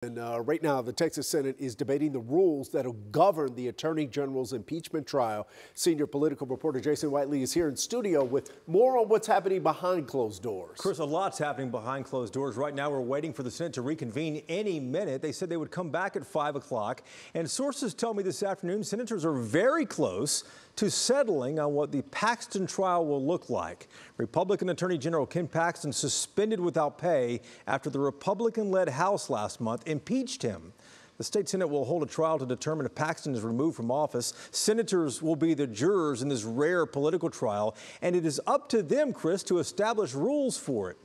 And right now, the Texas Senate is debating the rules that will govern the Attorney General's impeachment trial. Senior political reporter Jason Whiteley is here in studio with more on what's happening behind closed doors. Chris, a lot's happening behind closed doors. Right now, we're waiting for the Senate to reconvene any minute. They said they would come back at 5 o'clock. And sources tell me this afternoon, senators are very close to settling on what the Paxton trial will look like. Republican Attorney General Ken Paxton suspended without pay after the Republican-led House last month impeached him. The state Senate will hold a trial to determine if Paxton is removed from office. Senators will be the jurors in this rare political trial, and it is up to them, Chris, to establish rules for it.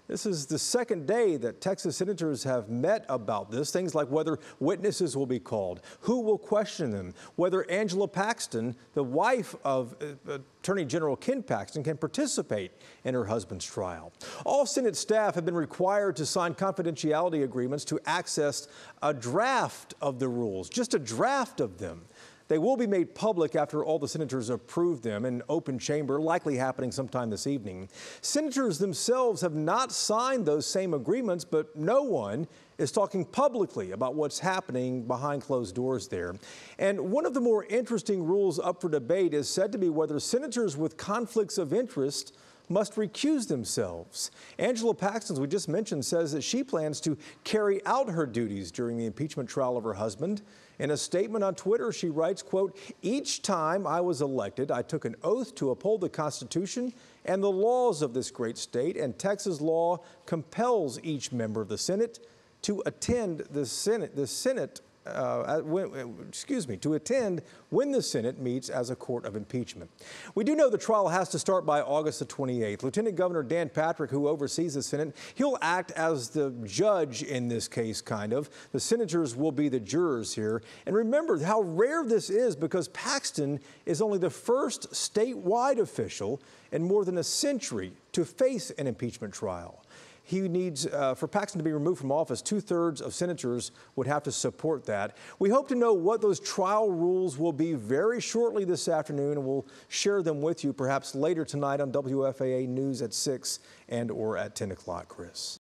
This is the second day that Texas senators have met about this. Things like whether witnesses will be called, who will question them, whether Angela Paxton, the wife of Attorney General Ken Paxton, can participate in her husband's trial. All Senate staff have been required to sign confidentiality agreements to access a draft of the rules, just a draft of them. They will be made public after all the senators approve them in open chamber, likely happening sometime this evening. Senators themselves have not signed those same agreements, but no one is talking publicly about what's happening behind closed doors there. And one of the more interesting rules up for debate is said to be whether senators with conflicts of interest must recuse themselves. Angela Paxton, as we just mentioned, says that she plans to carry out her duties during the impeachment trial of her husband. In a statement on Twitter, she writes, quote, "Each time I was elected, I took an oath to uphold the Constitution and the laws of this great state, and Texas law compels each member of the Senate to attend to attend when the Senate meets as a court of impeachment." We do know the trial has to start by August the 28th. Lieutenant Governor Dan Patrick, who oversees the Senate, he'll act as the judge in this case, kind of. The senators will be the jurors here. And remember how rare this is, because Paxton is only the first statewide official in more than a century to face an impeachment trial. He needs, for Paxton to be removed from office, 2/3 of senators would have to support that. We hope to know what those trial rules will be very shortly this afternoon, and we'll share them with you perhaps later tonight on WFAA News at 6 and or at 10 o'clock, Chris.